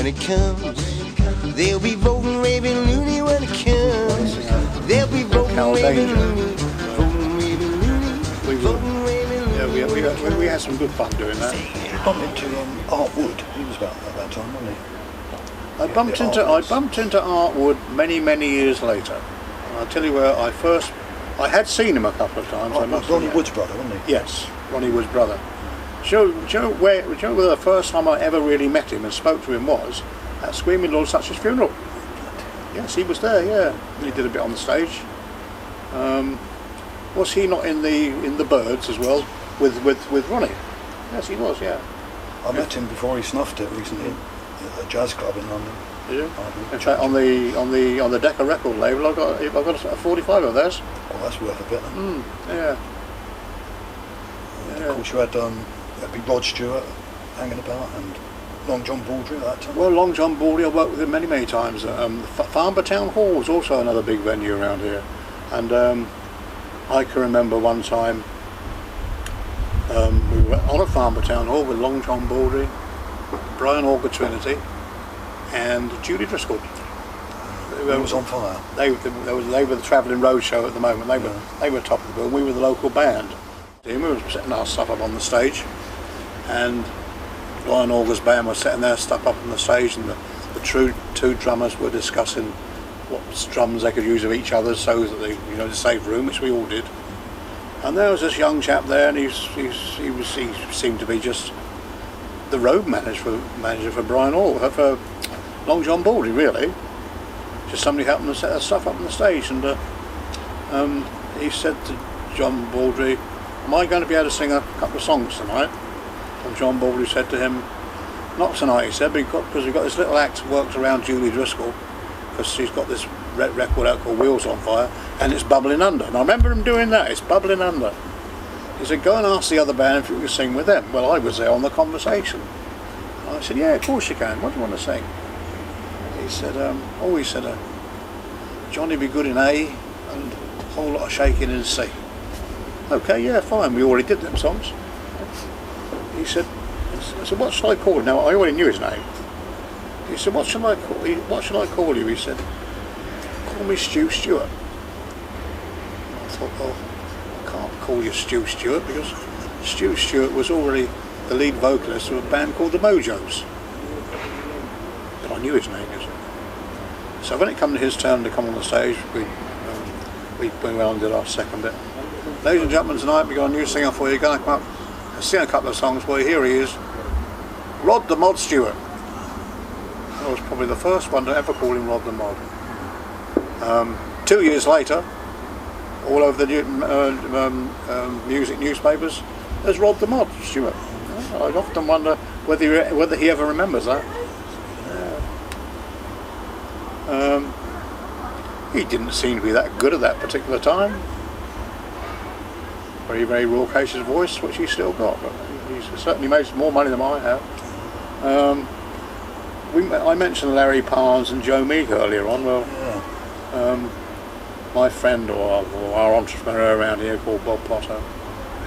it comes. They'll be voting Raving Loony when it comes. They'll be voting Raving Loony. Voting Raving Loony. Voting Raving Loony. Yeah, we had some good fun doing that. I bumped into Art Wood. He was about at that time, wasn't he? I bumped into Art Wood many years later. And I'll tell you where I had seen him a couple of times. Ronnie Wood's brother, wasn't he? Yes, Ronnie Wood's brother. Do you know where the first time I ever really met him and spoke to him was? At Screaming Lord Sutch's funeral. Yes, he was there, yeah. He did a bit on the stage. Was he not in the Birds as well with Ronnie? Yes, he was, yeah. I met him before he snuffed it recently at a jazz club in London. Did you? In fact, on the Decca record label, I've got a 45 of theirs. Oh, that's worth a bit. Yeah. Of course, you had that'd be Rod Stewart hanging about and Long John Baldry at that time. Well, Long John Baldry, I worked with him many times. Farnborough Town Hall was also another big venue around here, and I can remember one time we were on at Farnborough Town Hall with Long John Baldry, Brian Auger Trinity, and Judy Driscoll. It was on fire. They were the travelling road show at the moment. They were top of the bill. We were the local band. We were setting our stuff up on the stage, and Brian Auger's band was setting their stuff up on the stage, and the two drummers were discussing what drums they could use of each other so that they, to save room, which we all did. And there was this young chap there, and he seemed to be just the road manager for Brian Auger, for Long John Baldry, really. Just somebody happened to set their stuff up on the stage, and he said to John Baldry, "Am I going to be able to sing a couple of songs tonight?" And John Baldry said to him, "Not tonight," he said, because we've got this little act that works around Julie Driscoll, because she's got this record out called Wheels on Fire, and it's bubbling under. And I remember him doing that, it's bubbling under. He said, "Go and ask the other band if you can sing with them." Well, I was there on the conversation. And I said, "Yeah, of course you can. What do you want to sing?" He said, "Johnny Be Good in A and a Whole Lot of Shaking in C." Okay, yeah, fine. We already did them songs. He said, I said, "What shall I call him?" Now, I already knew his name. He said, what shall I call you?" He said, "Call me Stewart." I thought, well, I can't call you Stewart because Stewart was already the lead vocalist of a band called the Mojos. But I knew his name, you see. So when it came to his turn to come on the stage, we went on and did our second bit. "Ladies and gentlemen, tonight we've got a new singer for you. You're going to come up and sing a couple of songs for you. Here he is, Rod the Mod Stewart." I was probably the first one to ever call him Rod the Mod. 2 years later, all over the music newspapers, there's Rod the Mod Stewart. I often wonder whether he ever remembers that. He didn't seem to be that good at that particular time. Very raucous voice, which he's still got, but he's certainly made more money than I have. I mentioned Larry Parnes and Joe Meek earlier on. Well, my friend or our entrepreneur around here called Bob Potter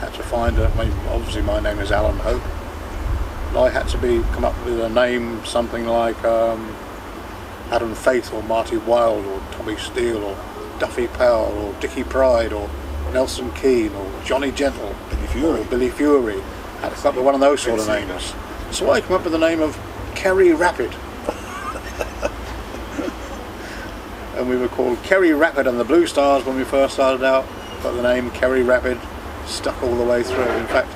had to find obviously my name is Alan Hope. I had to come up with a name, something like Adam Faith or Marty Wilde or Tommy Steele or Duffy Powell or Dickie Pride or Nelson Keane or Johnny Gentle, Billy Fury. I had to come up with one of those sort of names. So I came up with the name of Kerry Rapid. And we were called Kerry Rapid and the Blue Stars when we first started out, but the name Kerry Rapid stuck all the way through. In fact,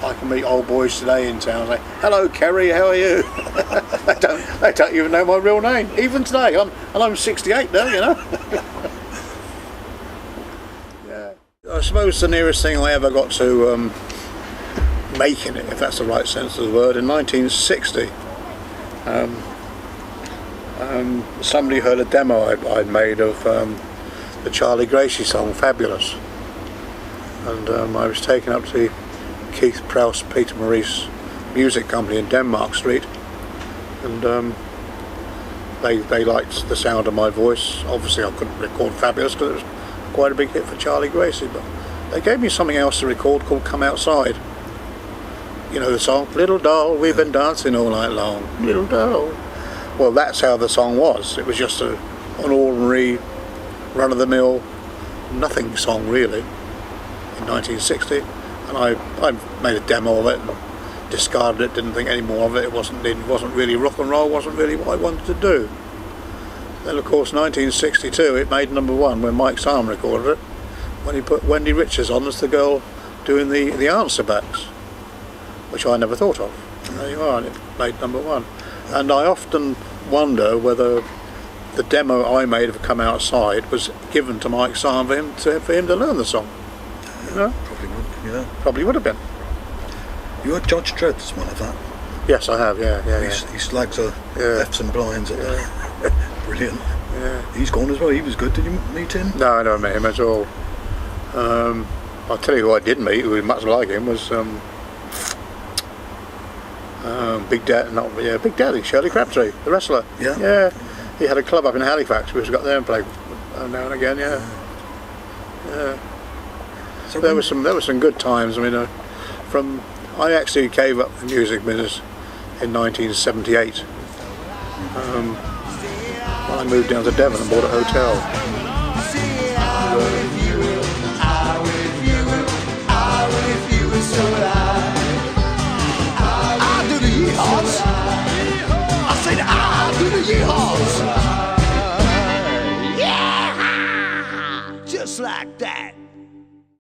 I can meet old boys today in town and say, "Hello Kerry, how are you?" they don't even know my real name, even today. I'm 68 now, Yeah. I suppose the nearest thing I ever got to making it, if that's the right sense of the word, in 1960. Somebody heard a demo I'd made of the Charlie Gracie song "Fabulous," and I was taken up to Keith Prowse Peter Maurice Music Company in Denmark Street, and they liked the sound of my voice. Obviously I couldn't record "Fabulous" because it was quite a big hit for Charlie Gracie, but they gave me something else to record called "Come Outside." You know the song, "Little doll, we've been dancing all night long. Little doll, Well, that's how the song was. It was just an ordinary, run-of-the-mill, nothing song really, in 1960. And I made a demo of it and discarded it, didn't think any more of it. It wasn't really rock and roll, wasn't really what I wanted to do. Then of course 1962 it made #1 when Mike Sarm recorded it, when he put Wendy Richards on as the girl doing the answer backs, which I never thought of. And there you are, and it made #1. And I often wonder whether the demo I made of Come Outside was given to Mike Sarm for him to learn the song. You know? Probably would, yeah. Probably would have been. You had Judge Dredd's one of that. Yes, I have, yeah. He slags her lefts and blinds at Brilliant. Yeah. He's gone as well. He was good. Did you meet him? No, I never met him at all. I'll tell you who I did meet, who was much like him, was Big Daddy, Shirley Crabtree, the wrestler. Yeah. Yeah. He had a club up in Halifax. We just got there and played now and again. Yeah. Yeah. So There were some good times. I mean, I actually gave up the music business in 1978. When I moved down to Devon and bought a hotel.